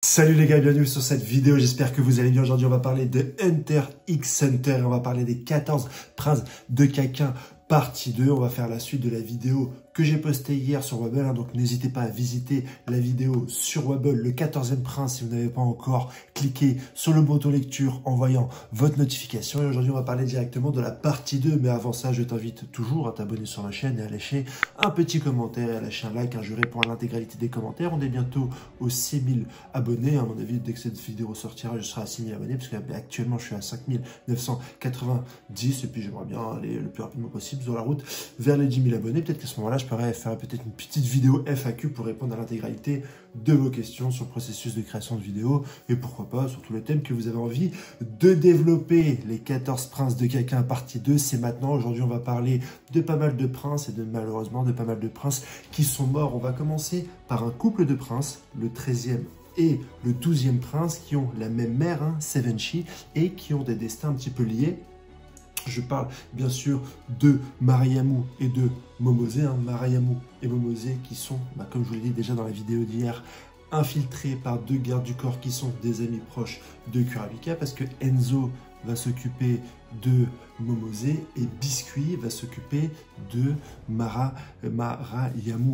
Salut les gars, bienvenue sur cette vidéo, j'espère que vous allez bien. Aujourd'hui on va parler de Hunter x Hunter, on va parler des 14 princes de Caquin partie 2. On va faire la suite de la vidéo que j'ai postée hier sur Wobble, donc n'hésitez pas à visiter la vidéo sur Wobble, le 14e prince si vous n'avez pas encore cliqué sur le bouton lecture en voyant votre notification. Et aujourd'hui on va parler directement de la partie 2, mais avant ça je t'invite toujours à t'abonner sur la chaîne et à lâcher un petit commentaire, à lâcher un like, je réponds à l'intégralité des commentaires. On est bientôt aux 6000 abonnés, à mon avis dès que cette vidéo sortira je serai à 6000 abonnés, parce qu'actuellement je suis à 5990 et puis j'aimerais bien aller le plus rapidement possible sur la route vers les 10 000 abonnés. Peut-être qu'à ce moment-là je pourrais faire peut-être une petite vidéo FAQ pour répondre à l'intégralité de vos questions sur le processus de création de vidéos et pourquoi pas sur tous les thèmes que vous avez envie de développer. Les 14 princes de Caquin partie 2, c'est maintenant. Aujourd'hui on va parler de pas mal de princes et malheureusement de pas mal de princes qui sont morts. On va commencer par un couple de princes, le 13e et le 12e prince, qui ont la même mère, Sevenchi, et qui ont des destins un petit peu liés. Je parle bien sûr de Mariamu et de Momose. Mariamu et Momose qui sont, comme je vous l'ai dit déjà dans la vidéo d'hier, infiltrés par deux gardes du corps qui sont des amis proches de Kurapika, parce que Enzo va s'occuper de Momose et Biscuit va s'occuper de Mariamu.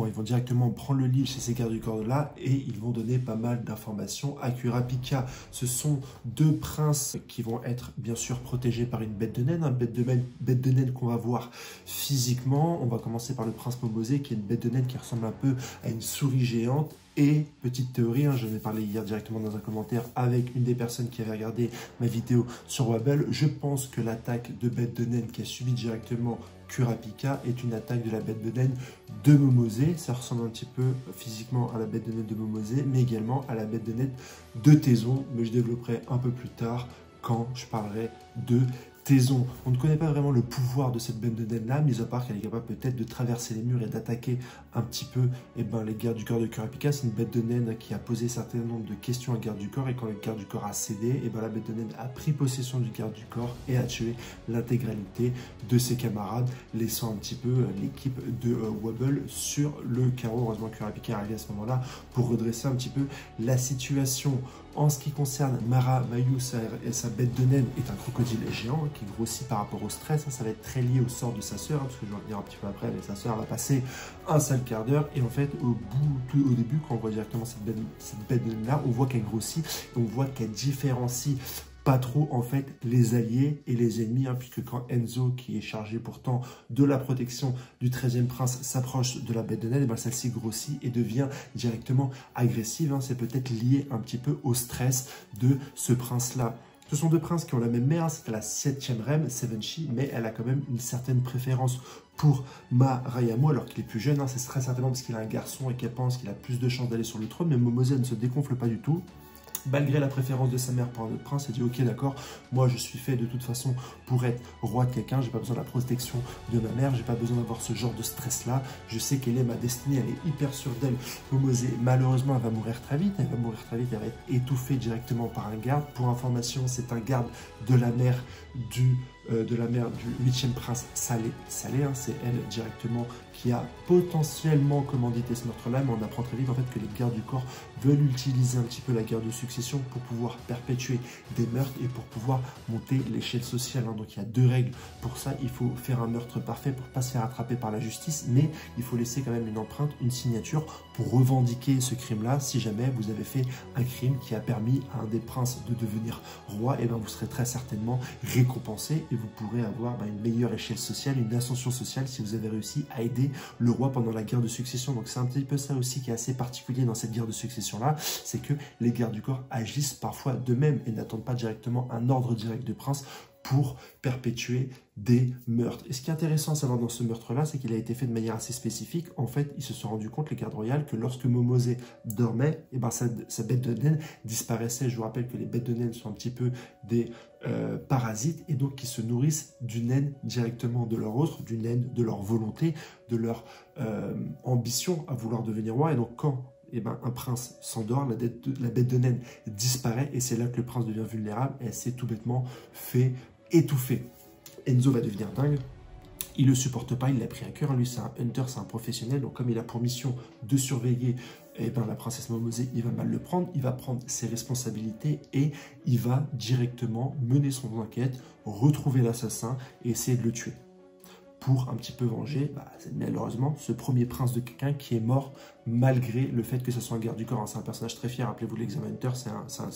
Ils vont directement prendre le livre chez ces gardes du corps là et ils vont donner pas mal d'informations à Kurapika. Ce sont deux princes qui vont être bien sûr protégés par une bête de naine, bête de naine qu'on va voir physiquement. On va commencer par le prince Momose qui est une bête de naine qui ressemble un peu à une souris géante. Et petite théorie, j'en ai parlé hier directement dans un commentaire avec une des personnes qui avait regardé ma vidéo sur Wobble, je pense que l'attaque de bête de naine qui a subi directement Kurapika est une attaque de la bête de naine de Momose. Ça ressemble un petit peu physiquement à la bête de naine de Momose, mais également à la bête de naine de Taizong, mais je développerai un peu plus tard quand je parlerai de Taizong. On ne connaît pas vraiment le pouvoir de cette bête de naine là, mis à part qu'elle est capable peut-être de traverser les murs et d'attaquer un petit peu les gardes du corps de Kurapika. C'est une bête de naine qui a posé un certain nombre de questions à garde du corps, et quand le garde du corps a cédé, la bête de naine a pris possession du garde du corps et a tué l'intégralité de ses camarades, laissant un petit peu l'équipe de Wobble sur le carreau. Heureusement Kurapika est arrivé à ce moment-là pour redresser un petit peu la situation. En ce qui concerne Mayu, sa bête de naine est un crocodile géant qui grossit par rapport au stress. Ça va être très lié au sort de sa sœur, parce que je vais revenir un petit peu après, mais sa sœur va passer un sale quart d'heure. Et en fait, au début, quand on voit directement cette bête de naine-là, on voit qu'elle grossit, et on voit qu'elle différencie pas trop en fait les alliés et les ennemis, puisque quand Enzo, qui est chargé pourtant de la protection du 13e prince, s'approche de la bête de naine, celle-ci grossit et devient directement agressive. C'est peut-être lié un petit peu au stress de ce prince-là. Ce sont deux princes qui ont la même mère, c'était la 7e reine, Sevenchi, mais elle a quand même une certaine préférence pour Mariamu, alors qu'il est plus jeune. C'est très certainement parce qu'il a un garçon et qu'elle pense qu'il a plus de chances d'aller sur le trône, mais Momose ne se dégonfle pas du tout. Malgré la préférence de sa mère pour un autre prince, elle dit ok d'accord, moi je suis fait de toute façon pour être roi de quelqu'un, j'ai pas besoin de la protection de ma mère, j'ai pas besoin d'avoir ce genre de stress là, je sais quelle est ma destinée, elle est hyper sûre d'elle. Momose, malheureusement elle va mourir très vite, elle va être étouffée directement par un garde. Pour information, c'est un garde de la mère du 8e prince Salé, c'est elle directement qui a potentiellement commandité ce meurtre-là, mais on apprend très vite en fait que les gardes du corps veulent utiliser un petit peu la guerre de succession pour pouvoir perpétuer des meurtres et pour pouvoir monter l'échelle sociale. Donc il y a deux règles pour ça, il faut faire un meurtre parfait pour ne pas se faire attraper par la justice, mais il faut laisser quand même une empreinte, une signature pour revendiquer ce crime-là. Si jamais vous avez fait un crime qui a permis à un des princes de devenir roi, vous serez très certainement récompensé et vous pourrez avoir une meilleure échelle sociale, une ascension sociale si vous avez réussi à aider le roi pendant la guerre de succession. Donc c'est un petit peu ça aussi qui est assez particulier dans cette guerre de succession là, c'est que les gardes du corps agissent parfois d'eux-mêmes et n'attendent pas directement un ordre direct de prince pour perpétuer des meurtres. Et ce qui est intéressant à savoir dans ce meurtre-là, c'est qu'il a été fait de manière assez spécifique. En fait, ils se sont rendus compte, les gardes royales, que lorsque Momose dormait, sa bête de naine disparaissait. Je vous rappelle que les bêtes de naine sont un petit peu des parasites, et donc qui se nourrissent du naine directement de leur autre, du naine de leur volonté, de leur ambition à vouloir devenir roi. Et donc quand un prince s'endort, la bête de naine disparaît, et c'est là que le prince devient vulnérable, et elle s'est tout bêtement fait étouffer. Enzo va devenir dingue, il ne le supporte pas, il l'a pris à cœur. Lui, c'est un hunter, c'est un professionnel. Donc, comme il a pour mission de surveiller eh ben, la princesse Momosé, il va mal le prendre, il va prendre ses responsabilités et il va directement mener son enquête, retrouver l'assassin et essayer de le tuer. Pour un petit peu venger, malheureusement, ce premier prince de quelqu'un qui est mort malgré le fait que ce soit un garde du corps. C'est un personnage très fier, rappelez-vous l'Examiner, c'est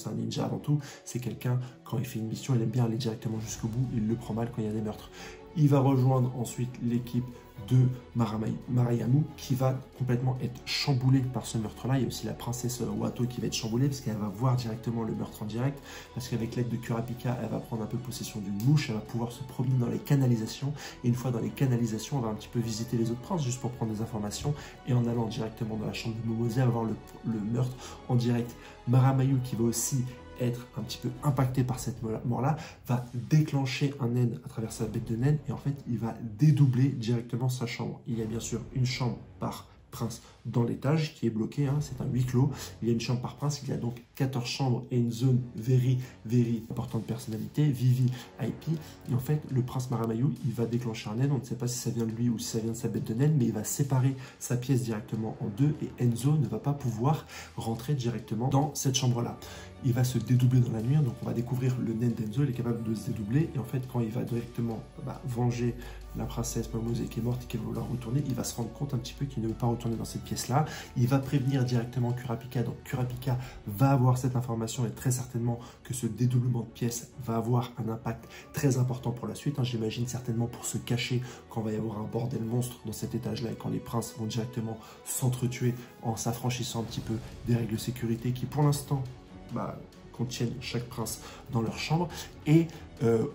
un ninja avant tout. C'est quelqu'un, quand il fait une mission, il aime bien aller directement jusqu'au bout, il le prend mal quand il y a des meurtres. Il va rejoindre ensuite l'équipe de Mariamu qui va complètement être chamboulée par ce meurtre-là. Il y a aussi la princesse Wato qui va être chamboulée parce qu'elle va voir directement le meurtre en direct, parce qu'avec l'aide de Kurapika, elle va prendre un peu possession d'une mouche, elle va pouvoir se promener dans les canalisations, et une fois dans les canalisations, elle va un petit peu visiter les autres princes juste pour prendre des informations, et en allant directement dans la chambre de Momosé, elle va voir le meurtre en direct. Maramayu qui va aussi être un petit peu impacté par cette mort-là, va déclencher un naine à travers sa bête de naine et en fait, il va dédoubler directement sa chambre. Il y a bien sûr une chambre par prince dans l'étage qui est bloqué, hein, c'est un huis clos. Il y a une chambre par prince, il y a donc 14 chambres et une zone very importante personnalité, VIP. Et en fait, le prince Maramayu, il va déclencher un naine, on ne sait pas si ça vient de lui ou si ça vient de sa bête de naine, mais il va séparer sa pièce directement en deux et Enzo ne va pas pouvoir rentrer directement dans cette chambre-là. Il va se dédoubler dans la nuit, donc on va découvrir le naine d'Enzo, il est capable de se dédoubler, et en fait quand il va directement venger la princesse Momosé qui est morte et qui va vouloir retourner, il va se rendre compte un petit peu qu'il ne veut pas retourner dans cette pièce-là. Il va prévenir directement Kurapika, donc Kurapika va avoir cette information et très certainement que ce dédoublement de pièces va avoir un impact très important pour la suite. J'imagine certainement pour se cacher quand il va y avoir un bordel monstre dans cet étage-là et quand les princes vont directement s'entretuer en s'affranchissant un petit peu des règles de sécurité qui pour l'instant contiennent chaque prince dans leur chambre. Et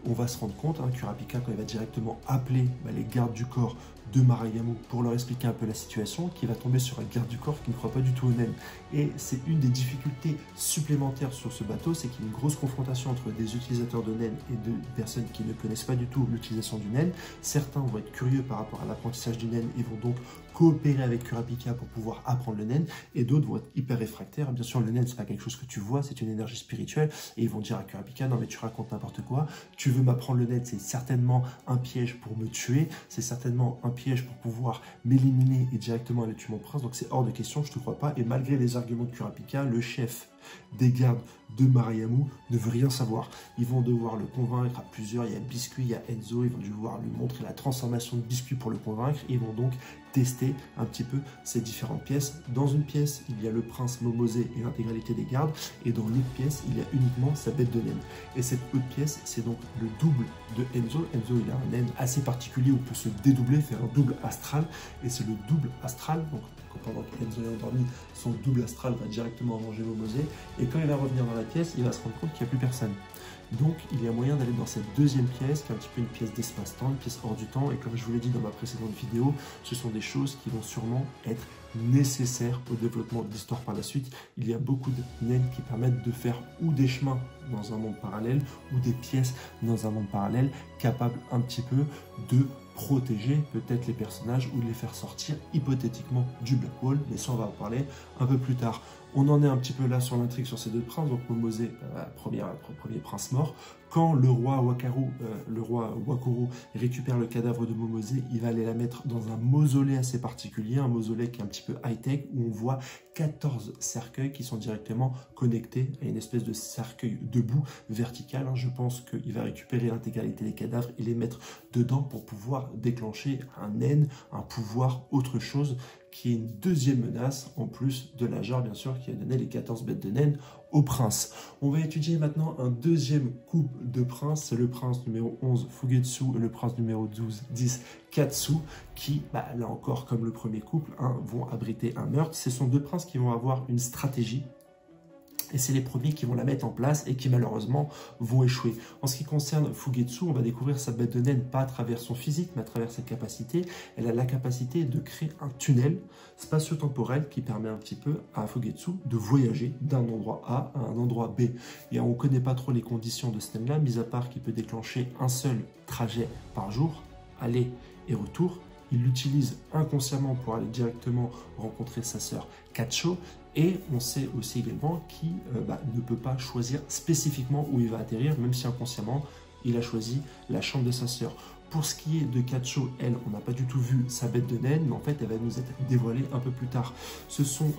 on va se rendre compte, Kurapika, quand il va directement appeler les gardes du corps de Maramayu pour leur expliquer un peu la situation, qui va tomber sur un garde du corps qui ne croit pas du tout au naine. Et c'est une des difficultés supplémentaires sur ce bateau, c'est qu'il y a une grosse confrontation entre des utilisateurs de naine et de personnes qui ne connaissent pas du tout l'utilisation du naine. Certains vont être curieux par rapport à l'apprentissage du naine et vont donc coopérer avec Kurapika pour pouvoir apprendre le naine, et d'autres vont être hyper réfractaires. Bien sûr, le naine, c'est pas quelque chose que tu vois, c'est une énergie spirituelle, et ils vont dire à Kurapika, non mais tu racontes n'importe quoi, tu veux m'apprendre le naine, c'est certainement un piège pour me tuer, c'est certainement un piège pour pouvoir m'éliminer et directement aller tuer mon prince, donc c'est hors de question, je te crois pas. Et malgré les arguments de Kurapika, le chef des gardes de Maramayu ne veut rien savoir. Ils vont devoir le convaincre à plusieurs. Il y a Biscuit, il y a Enzo, ils vont devoir lui montrer la transformation de Biscuit pour le convaincre. Ils vont donc tester un petit peu ces différentes pièces. Dans une pièce, il y a le prince Momosé et l'intégralité des gardes, et dans l'autre pièce, il y a uniquement sa bête de naine. Et cette autre pièce, c'est donc le double de Enzo. Enzo, il a un naine assez particulier où il peut se dédoubler, faire un double astral, et c'est le double astral, donc pendant qu'Enzo est endormi, son double astral va directement manger Momosé, et quand il va revenir dans la pièce, il va se rendre compte qu'il n'y a plus personne. Donc il y a moyen d'aller dans cette deuxième pièce, qui est un petit peu une pièce d'espace-temps, une pièce hors du temps, et comme je vous l'ai dit dans ma précédente vidéo, ce sont des choses qui vont sûrement être nécessaires au développement de l'histoire par la suite. Il y a beaucoup de naines qui permettent de faire ou des chemins dans un monde parallèle, ou des pièces dans un monde parallèle, capables un petit peu de protéger peut-être les personnages ou de les faire sortir hypothétiquement du Black Hole, mais ça on va en parler un peu plus tard. On en est un petit peu là sur l'intrigue sur ces deux princes, donc Momosé, premier prince mort. Quand le roi Wakoro récupère le cadavre de Momosé, il va aller la mettre dans un mausolée assez particulier, un mausolée qui est un petit peu high-tech, où on voit 14 cercueils qui sont directement connectés à une espèce de cercueil debout vertical. Je pense qu'il va récupérer l'intégralité des cadavres et les mettre dedans pour pouvoir déclencher un naine, un pouvoir, autre chose, qui est une deuxième menace, en plus de la jarre, bien sûr, qui a donné les 14 bêtes de naine au prince. On va étudier maintenant un deuxième couple de princes, c'est le prince numéro 11, Fugetsu, et le prince numéro 10, Katsu, qui, là encore, comme le premier couple, vont abriter un meurtre. Ce sont deux princes qui vont avoir une stratégie, et c'est les premiers qui vont la mettre en place et qui malheureusement vont échouer. En ce qui concerne Fugetsu, on va découvrir sa bête de naine pas à travers son physique, mais à travers ses capacités. Elle a la capacité de créer un tunnel spatio-temporel qui permet un petit peu à Fugetsu de voyager d'un endroit A à un endroit B. Et on ne connaît pas trop les conditions de ce thème-là, mis à part qu'il peut déclencher un seul trajet par jour, aller et retour. Il l'utilise inconsciemment pour aller directement rencontrer sa sœur Kacho. Et on sait aussi également qu'il ne peut pas choisir spécifiquement où il va atterrir, même si inconsciemment, il a choisi la chambre de sa sœur. Pour ce qui est de Kacho, elle, on n'a pas du tout vu sa bête de naine, mais en fait, elle va nous être dévoilée un peu plus tard. Ce sont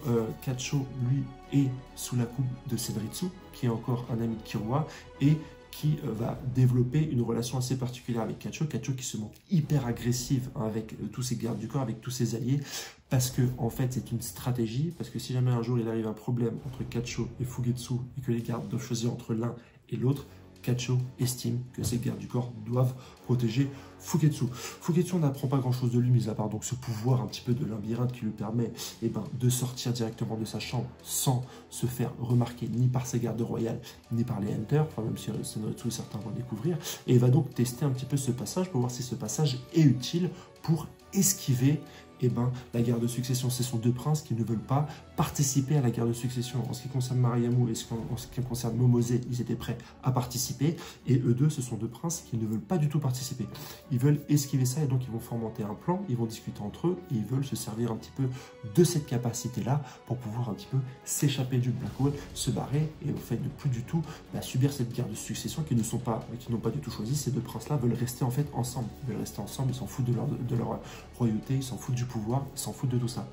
Kacho, lui, est sous la coupe de Senritsu, qui est encore un ami de Killua, et qui va développer une relation assez particulière avec Kacho. Kacho qui se montre hyper agressive hein, avec tous ses gardes du corps, avec tous ses alliés, parce que en fait c'est une stratégie, parce que si jamais un jour il arrive un problème entre Kacho et Fugetsu, et que les gardes doivent choisir entre l'un et l'autre, Kacho estime que ses gardes du corps doivent protéger Fugetsu. Fugetsu, on n'apprend pas grand-chose de lui, mis à part donc ce pouvoir un petit peu de labyrinthe qui lui permet de sortir directement de sa chambre sans se faire remarquer ni par ses gardes royales, ni par les Hunters, enfin même si Senritsu, certains vont le découvrir, et il va donc tester un petit peu ce passage pour voir si ce passage est utile pour esquiver la guerre de succession. C'est sont deux princes qui ne veulent pas participer à la guerre de succession. En ce qui concerne Mariamu et en ce qui concerne Momose, ils étaient prêts à participer. Et eux deux, ce sont deux princes qui ne veulent pas du tout participer. Ils veulent esquiver ça et donc ils vont fomenter un plan, ils vont discuter entre eux et ils veulent se servir un petit peu de cette capacité-là pour pouvoir un petit peu s'échapper du Black Hole, se barrer et au fait de plus du tout subir cette guerre de succession qui n'ont pas du tout choisi. Ces deux princes-là veulent rester en fait ensemble. Ils veulent rester ensemble, ils s'en foutent de leur royauté, ils s'en foutent du pouvoir, ils s'en foutent de tout ça.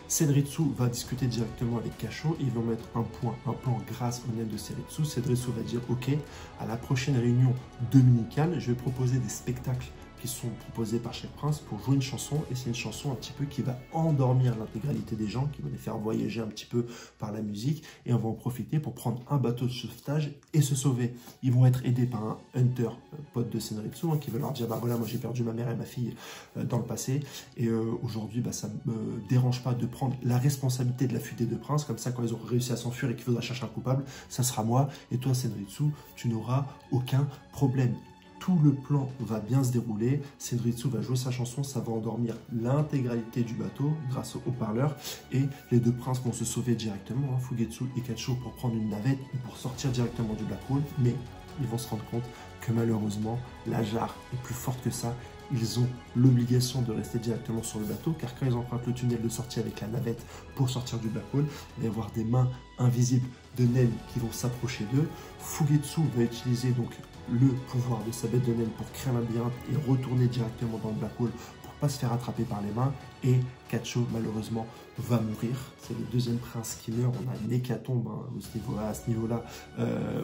Senritsu va discuter directement avec Kacho et ils vont mettre un plan grâce au net de Senritsu. Senritsu va dire ok, à la prochaine réunion dominicale, je vais proposer des spectacles qui sont proposés par chaque prince pour jouer une chanson, et c'est une chanson un petit peu qui va endormir l'intégralité des gens, qui va les faire voyager un petit peu par la musique, et on va en profiter pour prendre un bateau de sauvetage et se sauver. Ils vont être aidés par un hunter, pote de Senritsu, qui va leur dire bah voilà, moi j'ai perdu ma mère et ma fille dans le passé, et aujourd'hui ça ne me dérange pas de prendre la responsabilité de la fuite des deux princes, comme ça quand ils auront réussi à s'enfuir et qu'il faudra chercher un coupable, ça sera moi, et toi Senritsu, tu n'auras aucun problème. Tout le plan va bien se dérouler, Senritsu va jouer sa chanson, ça va endormir l'intégralité du bateau grâce au haut-parleur, et les deux princes vont se sauver directement, hein, Fugetsu et Kacho, pour prendre une navette ou pour sortir directement du Black Hole, mais ils vont se rendre compte que malheureusement, la jarre est plus forte que ça. Ils ont l'obligation de rester directement sur le bateau, car quand ils empruntent le tunnel de sortie avec la navette pour sortir du Black Hole, il va y avoir des mains invisibles de naines qui vont s'approcher d'eux. Fugetsu va utiliser donc le pouvoir de sa bête de naine pour créer un labyrinthe et retourner directement dans le Black Hole pour pas se faire attraper par les mains, et Kacho malheureusement va mourir. C'est le deuxième prince qui meurt. On a une hécatombe à ce niveau-là,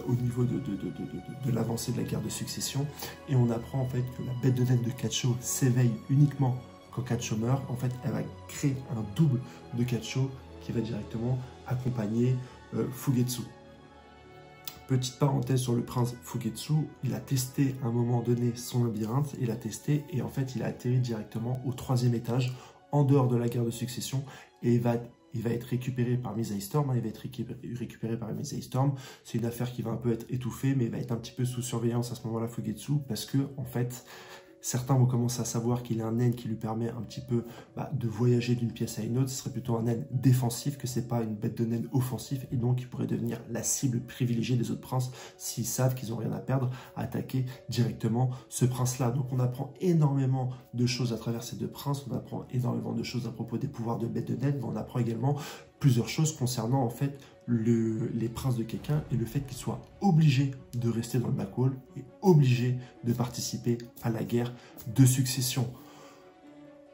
au niveau de l'avancée de la guerre de succession, et on apprend en fait que la bête de naine de Kacho s'éveille uniquement quand Kacho meurt. En fait, elle va créer un double de Kacho qui va directement accompagner Fugetsu. Petite parenthèse sur le prince Fugetsu, il a testé à un moment donné son labyrinthe, il a testé et en fait il a atterri directement au 3e étage, en dehors de la guerre de succession, et il va être récupéré par Mizai Storm, hein, il va être récupéré par Mizai Storm. C'est une affaire qui va un peu être étouffée, mais il va être un petit peu sous surveillance à ce moment-là, Fugetsu, parce que en fait certains vont commencer à savoir qu'il a un naine qui lui permet un petit peu de voyager d'une pièce à une autre. Ce serait plutôt un naine défensif, que c'est pas une bête de naine offensif, et donc il pourrait devenir la cible privilégiée des autres princes s'ils savent qu'ils n'ont rien à perdre à attaquer directement ce prince-là. Donc on apprend énormément de choses à travers ces deux princes, on apprend énormément de choses à propos des pouvoirs de bête de naine, mais on apprend également plusieurs choses concernant en fait les princes de Kekin et le fait qu'ils soient obligés de rester dans le Black Hole et obligés de participer à la guerre de succession.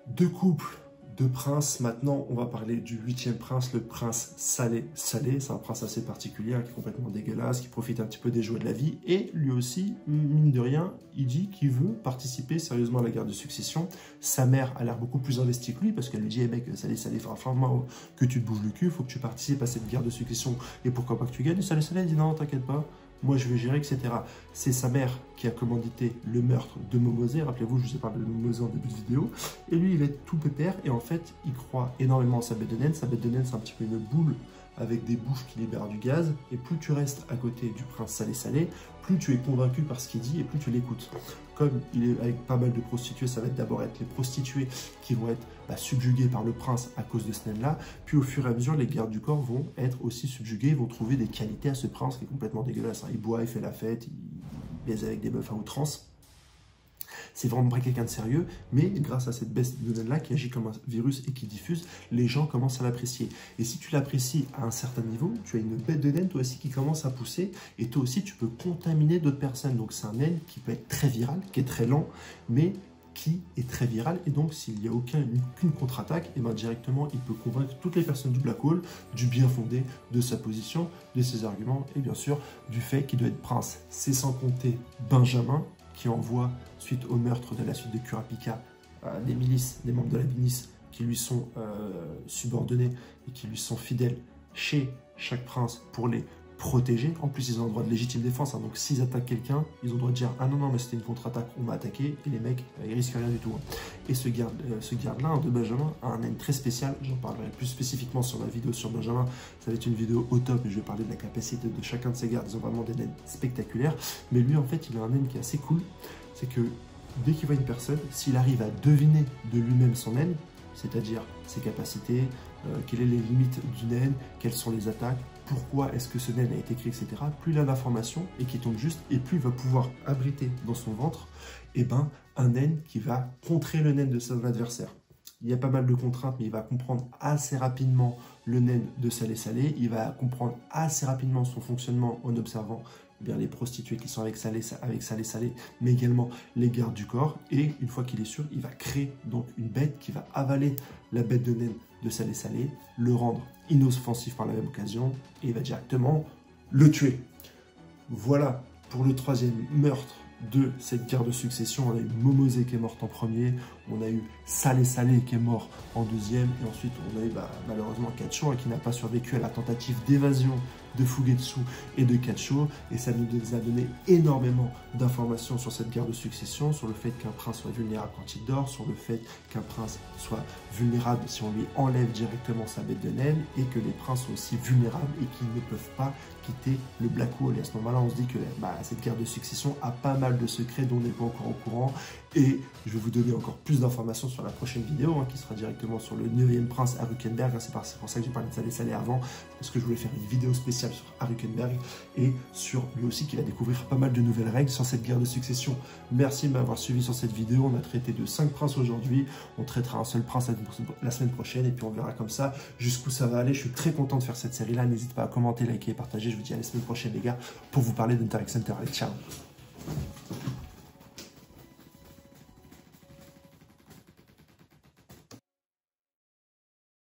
Deux couples, deux princes. Maintenant, on va parler du 8e prince, le prince Salé. Salé, c'est un prince assez particulier, qui est complètement dégueulasse, qui profite un petit peu des joies de la vie. Et lui aussi, mine de rien, il dit qu'il veut participer sérieusement à la guerre de succession. Sa mère a l'air beaucoup plus investie que lui, parce qu'elle lui dit, hey mec, Salé, il faudra vraiment que tu te bouges le cul, il faut que tu participes à cette guerre de succession, et pourquoi pas que tu gagnes. Et Salé dit, non, t'inquiète pas, moi je vais gérer, etc. C'est sa mère qui a commandité le meurtre de Momose. Rappelez-vous, je vous ai parlé de Momose en début de vidéo. Et lui, il est tout pépère. Et en fait, il croit énormément en sa bête de naine. Sa bête de naine, c'est un petit peu une boule avec des bouches qui libèrent du gaz. Et plus tu restes à côté du prince Salé, plus tu es convaincu par ce qu'il dit et plus tu l'écoutes. Comme il est avec pas mal de prostituées, ça va d'abord être les prostituées qui vont être subjuguées par le prince à cause de ce naine-là. Puis au fur et à mesure, les gardes du corps vont être aussi subjugués, vont trouver des qualités à ce prince qui est complètement dégueulasse. Il boit, il fait la fête, il baise avec des meufs à outrance. c'est vraiment pas quelqu'un de sérieux, mais grâce à cette bête de données-là qui agit comme un virus et qui diffuse, les gens commencent à l'apprécier. Et si tu l'apprécies à un certain niveau, tu as une bête de naine toi aussi qui commence à pousser, et toi aussi tu peux contaminer d'autres personnes. Donc c'est un naine qui peut être très viral, qui est très lent, mais qui est très viral, et donc s'il n'y a aucune contre-attaque, et ben directement il peut convaincre toutes les personnes du Black Hole du bien fondé de sa position, de ses arguments, et bien sûr du fait qu'il doit être prince. C'est sans compter Benjamin, qui envoie, suite au meurtre de la suite de Kurapika, des milices, des membres de la milice qui lui sont subordonnés et qui lui sont fidèles chez chaque prince pour les protéger. En plus, ils ont le droit de légitime défense, hein. Donc s'ils attaquent quelqu'un, ils ont le droit de dire « Ah non, non, mais c'était une contre-attaque, on m'a attaqué », et les mecs, ils risquent rien du tout, hein. Et ce garde-là, de Benjamin, a un naine très spécial. J'en parlerai plus spécifiquement sur la vidéo sur Benjamin. Ça va être une vidéo au top, et je vais parler de la capacité de chacun de ces gardes. Ils ont vraiment des naines spectaculaires. Mais lui, en fait, il a un naine qui est assez cool. C'est que dès qu'il voit une personne, s'il arrive à deviner de lui-même son naine, c'est-à-dire ses capacités, quelles sont les limites du naine, quelles sont les attaques, pourquoi est-ce que ce naine a été créé, etc. Plus il a d'informations et qui tombe juste, et plus il va pouvoir abriter dans son ventre un naine qui va contrer le naine de son adversaire. Il y a pas mal de contraintes, mais il va comprendre assez rapidement le naine de Salé-Salé. Il va comprendre assez rapidement son fonctionnement en observant les prostituées qui sont avec Salé-Salé, mais également les gardes du corps. Et une fois qu'il est sûr, il va créer donc une bête qui va avaler la bête de naine de Salé-Salé, le rendre inoffensif par la même occasion, et il va directement le tuer. Voilà pour le troisième meurtre de cette guerre de succession. On a eu Momosé qui est morte en premier, on a eu Salé-Salé qui est mort en deuxième, et ensuite on a eu malheureusement Kacho, qui n'a pas survécu à la tentative d'évasion de Fugetsu et de Kacho, et ça nous a donné énormément d'informations sur cette guerre de succession, sur le fait qu'un prince soit vulnérable quand il dort, sur le fait qu'un prince soit vulnérable si on lui enlève directement sa bête de naine, et que les princes sont aussi vulnérables et qu'ils ne peuvent pas quitter le Black Hole. Et à ce moment-là, on se dit que cette guerre de succession a pas mal de secrets dont on n'est pas encore au courant, et je vais vous donner encore plus d'informations sur la prochaine vidéo, qui sera directement sur le 9e prince Arukenberg. C'est pour ça que j'ai parlé de Salé-Salé avant, parce que je voulais faire une vidéo spéciale sur Arukenberg et sur lui aussi qui va découvrir pas mal de nouvelles règles sur cette guerre de succession. Merci de m'avoir suivi sur cette vidéo. On a traité de 5 princes aujourd'hui, on traitera un seul prince la semaine prochaine, et puis on verra comme ça jusqu'où ça va aller. Je suis très content de faire cette série là, n'hésite pas à commenter, liker et partager. Je vous dis à la semaine prochaine les gars, pour vous parler d'Interact Center. Allez, ciao.